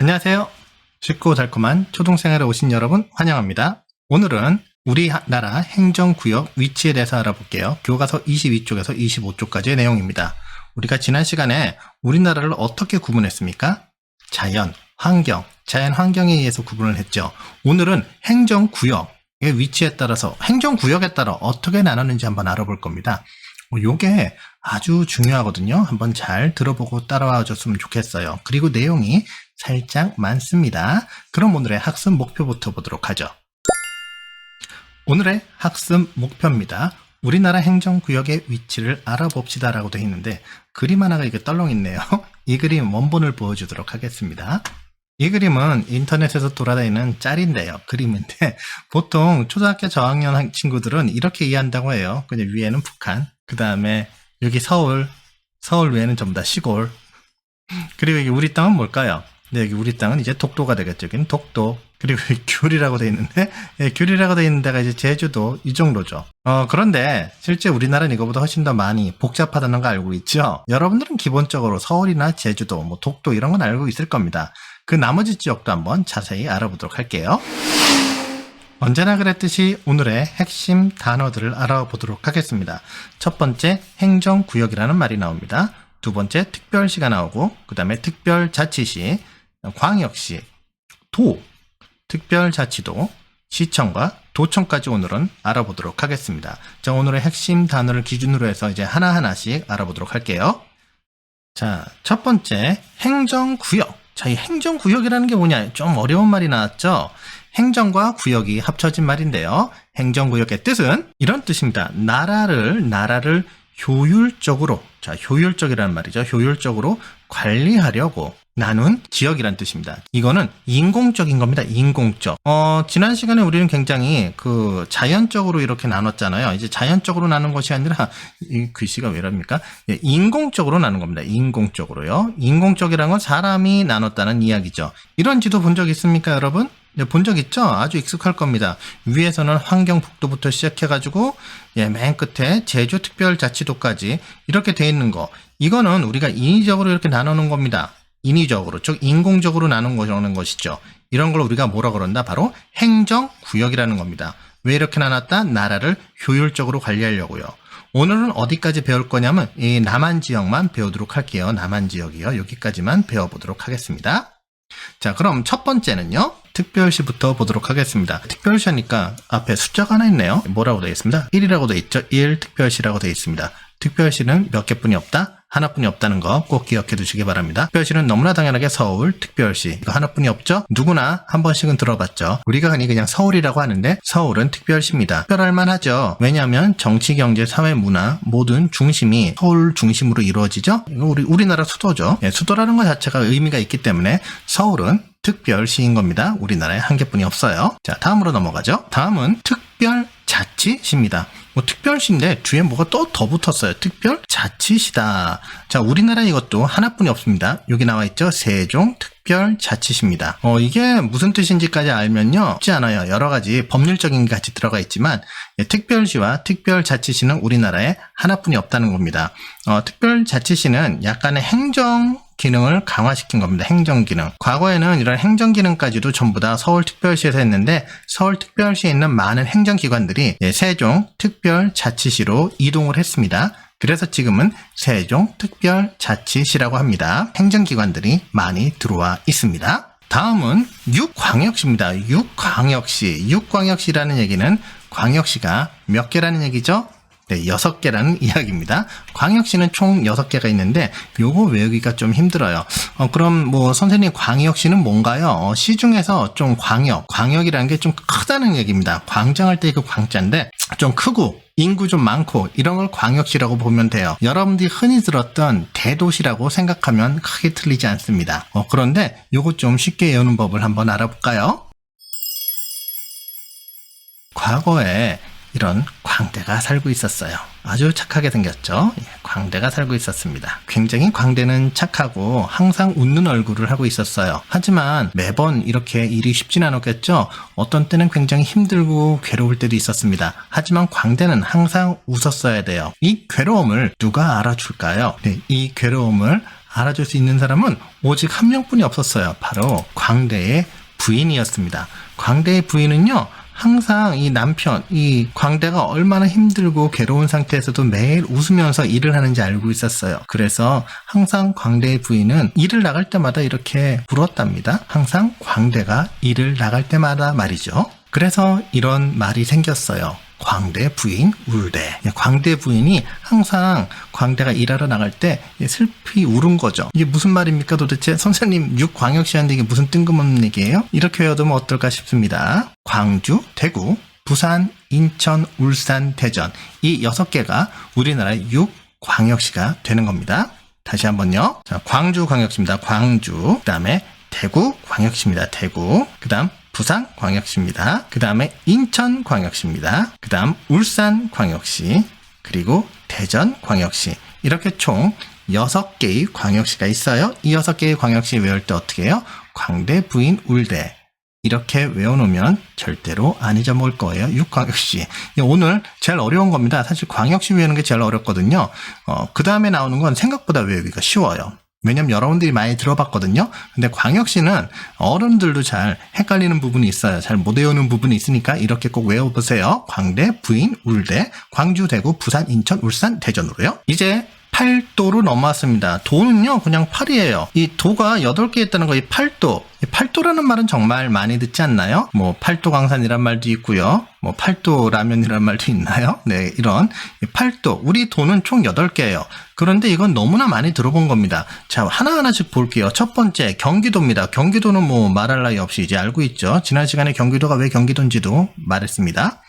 안녕하세요. 쉽고 달콤한 초등생활에 오신 여러분 환영합니다. 오늘은 우리나라 행정구역 위치에 대해서 알아볼게요. 교과서 22쪽에서 25쪽까지의 내용입니다. 우리가 지난 시간에 우리나라를 어떻게 구분했습니까? 자연, 환경에 의해서 구분을 했죠. 오늘은 행정구역의 위치에 따라서 행정구역에 따라 어떻게 나눴는지 한번 알아볼 겁니다. 요게 아주 중요하거든요. 한번 잘 들어보고 따라와 줬으면 좋겠어요. 그리고 내용이 살짝 많습니다. 그럼 오늘의 학습 목표부터 보도록 하죠. 오늘의 학습 목표입니다. 우리나라 행정구역의 위치를 알아봅시다 라고 되어 있는데 그림 하나가 이게 떨렁 있네요. 이 그림 원본을 보여주도록 하겠습니다. 이 그림은 인터넷에서 돌아다니는 짤인데요. 그림인데 보통 초등학교 저학년 친구들은 이렇게 이해한다고 해요. 그냥 위에는 북한, 그 다음에 여기 서울 외에는 전부 다 시골, 그리고 여기 우리 땅은 뭘까요? 네, 여기 우리 땅은 이제 독도가 되겠죠. 여기는 독도. 그리고 귤이라고 되어 있는데, 귤이라고 되어 있는 데가 이제 제주도, 이 정도죠. 그런데 실제 우리나라는 이거보다 훨씬 더 많이 복잡하다는 거 알고 있죠? 여러분들은 기본적으로 서울이나 제주도, 독도 이런 건 알고 있을 겁니다. 그 나머지 지역도 한번 자세히 알아보도록 할게요. 언제나 그랬듯이 오늘의 핵심 단어들을 알아보도록 하겠습니다. 첫 번째, 행정구역이라는 말이 나옵니다. 두 번째, 특별시가 나오고, 그 다음에 특별자치시, 광역시, 도, 특별자치도, 시청과 도청까지 오늘은 알아보도록 하겠습니다. 자, 오늘의 핵심 단어를 기준으로 해서 이제 하나하나씩 알아보도록 할게요. 자, 첫 번째, 행정구역. 자, 이 행정구역이라는 게 뭐냐? 좀 어려운 말이 나왔죠? 행정과 구역이 합쳐진 말인데요. 행정구역의 뜻은 이런 뜻입니다. 나라를 효율적으로, 자, 효율적이라는 말이죠. 효율적으로 관리하려고 나눈 지역이란 뜻입니다. 이거는 인공적인 겁니다. 인공적. 지난 시간에 우리는 굉장히 자연적으로 이렇게 나눴잖아요. 이제 자연적으로 나눈 것이 아니라, 이 글씨가 왜 이럽니까? 예, 인공적으로 나눈 겁니다. 인공적으로요. 인공적이라는 건 사람이 나눴다는 이야기죠. 이런 지도 본 적 있습니까, 여러분? 네, 본 적 있죠? 아주 익숙할 겁니다. 위에서는 환경북도부터 시작해가지고, 예, 맨 끝에 제주특별자치도까지 이렇게 돼 있는 거. 이거는 우리가 인위적으로 이렇게 나누는 겁니다. 인위적으로, 즉 인공적으로 나누는 것이죠. 이런 걸 우리가 뭐라 그런다? 바로 행정구역이라는 겁니다. 왜 이렇게 나눴다? 나라를 효율적으로 관리하려고요. 오늘은 어디까지 배울 거냐면 이 남한 지역만 배우도록 할게요. 남한 지역이요. 여기까지만 배워보도록 하겠습니다. 자, 그럼 첫 번째는요. 특별시부터 보도록 하겠습니다. 특별시 하니까 앞에 숫자가 하나 있네요. 뭐라고 되어 있습니다? 1이라고 되어 있죠. 1 특별시라고 되어 있습니다. 특별시는 몇 개뿐이 없다? 하나뿐이 없다는 거 꼭 기억해 두시기 바랍니다. 특별시는 너무나 당연하게 서울 특별시, 이거 하나뿐이 없죠? 누구나 한 번씩은 들어봤죠. 우리가 흔히 그냥 서울이라고 하는데 서울은 특별시입니다. 특별할 만하죠. 왜냐하면 정치, 경제, 사회, 문화 모든 중심이 서울 중심으로 이루어지죠. 이거 우리나라 수도죠. 예, 수도라는 것 자체가 의미가 있기 때문에 서울은 특별시인 겁니다. 우리나라에 한 개뿐이 없어요. 자, 다음으로 넘어가죠. 다음은 특별자치시입니다. 특별시인데 뒤에 뭐가 또 더 붙었어요. 특별자치시다. 자, 우리나라 이것도 하나뿐이 없습니다. 여기 나와 있죠. 세종특별자치시입니다. 이게 무슨 뜻인지까지 알면요, 쉽지 않아요. 여러 가지 법률적인 게 같이 들어가 있지만, 예, 특별시와 특별자치시는 우리나라에 하나뿐이 없다는 겁니다. 특별자치시는 약간의 행정 기능을 강화시킨 겁니다. 행정기능. 과거에는 이런 행정기능까지도 전부 다 서울특별시에서 했는데 서울특별시에 있는 많은 행정기관들이 세종특별자치시로 이동을 했습니다. 그래서 지금은 세종특별자치시라고 합니다. 행정기관들이 많이 들어와 있습니다. 다음은 육광역시입니다. 육광역시라는 얘기는 광역시가 몇 개라는 얘기죠? 네, 6개라는 이야기입니다. 광역시는 총 6개가 있는데 요거 외우기가 좀 힘들어요. 그럼 선생님 광역시는 뭔가요? 시 중에서 좀 광역이라는 게 좀 크다는 얘기입니다. 광장할 때 그 광자인데 좀 크고 인구 좀 많고 이런 걸 광역시라고 보면 돼요. 여러분들이 흔히 들었던 대도시라고 생각하면 크게 틀리지 않습니다. 그런데 요거 좀 쉽게 외우는 법을 한번 알아볼까요? 과거에 이런 광대가 살고 있었어요. 아주 착하게 생겼죠. 광대가 살고 있었습니다. 굉장히 광대는 착하고 항상 웃는 얼굴을 하고 있었어요. 하지만 매번 이렇게 일이 쉽진 않았겠죠. 어떤 때는 굉장히 힘들고 괴로울 때도 있었습니다. 하지만 광대는 항상 웃었어야 돼요. 이 괴로움을 누가 알아줄까요? 네, 이 괴로움을 알아줄 수 있는 사람은 오직 한 명뿐이 없었어요. 바로 광대의 부인이었습니다. 광대의 부인은요, 항상 이 남편, 이 광대가 얼마나 힘들고 괴로운 상태에서도 매일 웃으면서 일을 하는지 알고 있었어요. 그래서 항상 광대의 부인은 일을 나갈 때마다 이렇게 울었답니다. 항상 광대가 일을 나갈 때마다 말이죠. 그래서 이런 말이 생겼어요. 광대 부인 울대. 광대 부인이 항상 광대가 일하러 나갈 때 슬피 울은 거죠. 이게 무슨 말입니까 도대체? 선생님, 육광역시한데 이게 무슨 뜬금없는 얘기예요? 이렇게 외워두면 어떨까 싶습니다. 광주, 대구, 부산, 인천, 울산, 대전, 이 6개가 우리나라의 육광역시가 되는 겁니다. 다시 한번요. 자, 광주광역시입니다. 광주. 그 다음에 대구광역시입니다. 대구. 그 다음 부산광역시입니다. 그 다음에 인천광역시입니다. 그 다음 울산광역시, 그리고 대전광역시. 이렇게 총 6개의 광역시가 있어요. 이 6개의 광역시 외울 때 어떻게 해요? 광대, 부인, 울대. 이렇게 외워놓으면 절대로 안 잊어먹을 거예요. 6광역시. 오늘 제일 어려운 겁니다. 사실 광역시 외우는 게 제일 어렵거든요. 그 다음에 나오는 건 생각보다 외우기가 쉬워요. 왜냐면 여러분들이 많이 들어봤거든요. 근데 광역시는 어른들도 잘 헷갈리는 부분이 있어요. 잘 못 외우는 부분이 있으니까 이렇게 꼭 외워보세요. 광대, 부인, 울대, 광주, 대구, 부산, 인천, 울산, 대전으로요. 이제 8도로 넘어왔습니다. 도는요, 그냥 8이에요. 이 도가 8개 있다는 거, 이 8도. 이 8도라는 말은 정말 많이 듣지 않나요? 뭐, 8도 강산이란 말도 있고요. 뭐, 8도 라면이란 말도 있나요? 네, 이런 8도. 우리 도는 총 8개예요. 그런데 이건 너무나 많이 들어본 겁니다. 자, 하나하나씩 볼게요. 첫 번째, 경기도입니다. 경기도는 뭐, 말할 나위 없이 이제 알고 있죠. 지난 시간에 경기도가 왜 경기도인지도 말했습니다.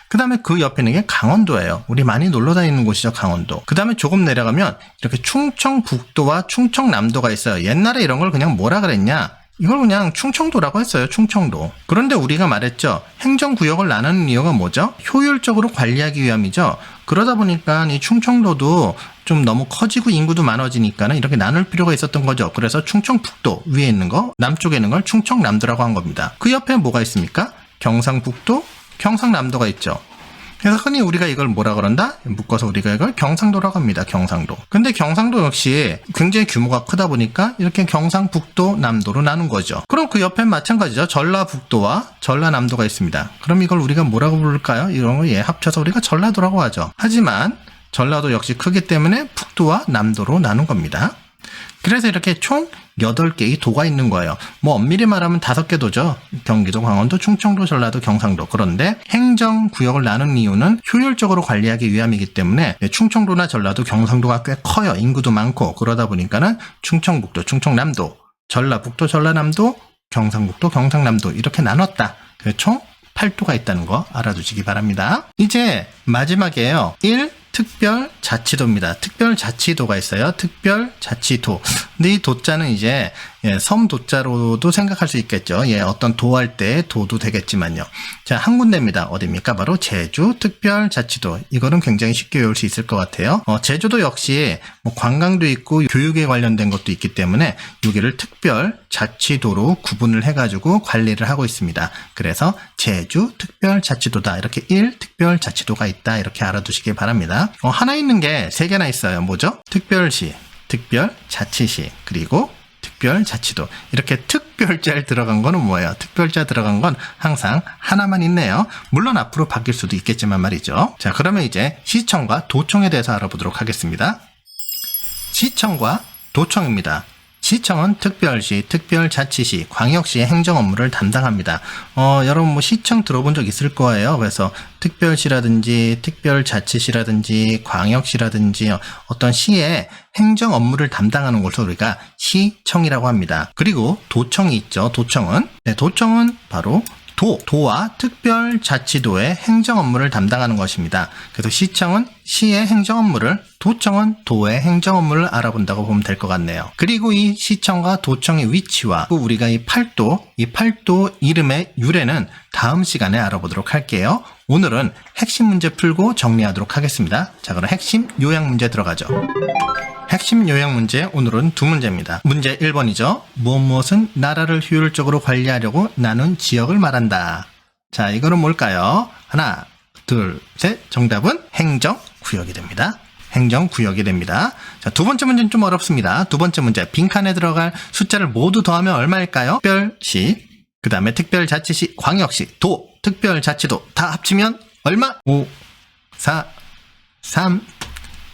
그 다음에 그 옆에 있는 게 강원도예요. 우리 많이 놀러 다니는 곳이죠, 강원도. 그 다음에 조금 내려가면 이렇게 충청북도와 충청남도가 있어요. 옛날에 이런 걸 그냥 뭐라 그랬냐? 이걸 그냥 충청도라고 했어요, 충청도. 그런데 우리가 말했죠. 행정구역을 나누는 이유가 뭐죠? 효율적으로 관리하기 위함이죠. 그러다 보니까 이 충청도도 좀 너무 커지고 인구도 많아지니까는 이렇게 나눌 필요가 있었던 거죠. 그래서 충청북도 위에 있는 거, 남쪽에 있는 걸 충청남도라고 한 겁니다. 그 옆에 뭐가 있습니까? 경상북도, 경상남도가 있죠. 그래서 흔히 우리가 이걸 뭐라 그런다? 묶어서 우리가 이걸 경상도라고 합니다. 경상도. 근데 경상도 역시 굉장히 규모가 크다 보니까 이렇게 경상북도, 남도로 나눈 거죠. 그럼 그 옆엔 마찬가지죠. 전라북도와 전라남도가 있습니다. 그럼 이걸 우리가 뭐라고 부를까요? 이런 거 합쳐서 우리가 전라도라고 하죠. 하지만 전라도 역시 크기 때문에 북도와 남도로 나눈 겁니다. 그래서 이렇게 총 8개의 도가 있는 거예요. 뭐 엄밀히 말하면 5개 도죠. 경기도, 강원도, 충청도, 전라도, 경상도. 그런데 행정구역을 나눈 이유는 효율적으로 관리하기 위함이기 때문에 충청도나 전라도, 경상도가 꽤 커요. 인구도 많고. 그러다 보니까는 충청북도, 충청남도, 전라북도, 전라남도, 경상북도, 경상남도 이렇게 나눴다. 그래서 총 8도가 있다는 거 알아두시기 바랍니다. 이제 마지막이에요. 1. 특별자치도입니다. 특별자치도가 있어요. 특별자치도. 근데 이 도자는 이제 섬 도자로도 생각할 수 있겠죠. 어떤 도할 때 도도 되겠지만요. 자, 한 군데입니다. 어디입니까? 바로 제주 특별자치도. 이거는 굉장히 쉽게 외울 수 있을 것 같아요. 제주도 역시 뭐 관광도 있고 교육에 관련된 것도 있기 때문에 여기를 특별자치도로 구분을 해가지고 관리를 하고 있습니다. 그래서 제주 특별자치도다. 이렇게 1 특별자치도가 있다. 이렇게 알아두시기 바랍니다. 하나 있는 게 3개나 있어요. 뭐죠? 특별시, 특별자치시, 그리고 특별자치도. 이렇게 특별자 들어간 거는 뭐예요? 특별자 들어간 건 항상 하나만 있네요. 물론 앞으로 바뀔 수도 있겠지만 말이죠. 자, 그러면 이제 시청과 도청에 대해서 알아보도록 하겠습니다. 시청과 도청입니다. 시청은 특별시, 특별자치시, 광역시의 행정 업무를 담당합니다. 여러분 뭐 시청 들어본 적 있을 거예요. 그래서 특별시라든지 특별자치시라든지 광역시라든지 어떤 시의 행정 업무를 담당하는 곳을 우리가 시청이라고 합니다. 그리고 도청이 있죠. 도청은 바로 도와 특별자치도의 행정 업무를 담당하는 것입니다. 그래서 시청은 시의 행정 업무를, 도청은 도의 행정 업무를 알아본다고 보면 될 것 같네요. 그리고 이 시청과 도청의 위치와 우리가 이 8도 이름의 유래는 다음 시간에 알아보도록 할게요. 오늘은 핵심 문제 풀고 정리하도록 하겠습니다. 자, 그럼 핵심 요약 문제 들어가죠. 핵심 요약 문제, 오늘은 2문제입니다. 문제 1번이죠. 무엇은 나라를 효율적으로 관리하려고 나눈 지역을 말한다. 자, 이거는 뭘까요? 하나, 둘, 셋. 정답은 행정구역이 됩니다. 행정구역이 됩니다. 자, 두 번째 문제는 좀 어렵습니다. 두 번째 문제, 빈칸에 들어갈 숫자를 모두 더하면 얼마일까요? 특별시, 그 다음에 특별자치시, 광역시, 도, 특별자치도 다 합치면 얼마? 5, 4, 3,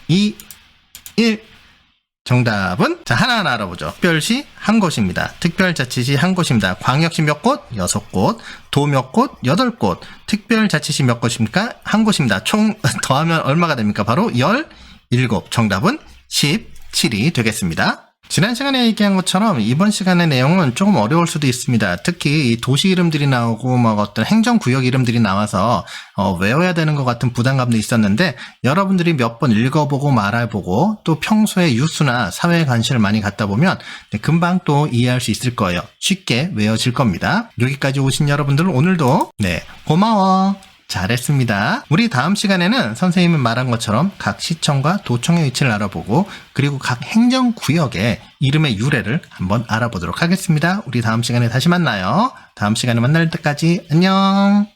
2, 1. 정답은 자 하나하나 알아보죠. 특별시 한 곳입니다. 특별자치시 한 곳입니다. 광역시 몇 곳? 6곳. 도 몇 곳? 8곳. 특별자치시 몇 곳입니까? 한 곳입니다. 총 더하면 얼마가 됩니까? 바로 17. 정답은 17이 되겠습니다. 지난 시간에 얘기한 것처럼 이번 시간의 내용은 조금 어려울 수도 있습니다. 특히 이 도시 이름들이 나오고 막 어떤 행정구역 이름들이 나와서 외워야 되는 것 같은 부담감도 있었는데 여러분들이 몇 번 읽어보고 말해보고 또 평소에 뉴스나 사회에 관심을 많이 갖다 보면 금방 또 이해할 수 있을 거예요. 쉽게 외워질 겁니다. 여기까지 오신 여러분들 오늘도 고마워. 잘했습니다. 우리 다음 시간에는 선생님이 말한 것처럼 각 시청과 도청의 위치를 알아보고 그리고 각 행정구역의 이름의 유래를 한번 알아보도록 하겠습니다. 우리 다음 시간에 다시 만나요. 다음 시간에 만날 때까지 안녕.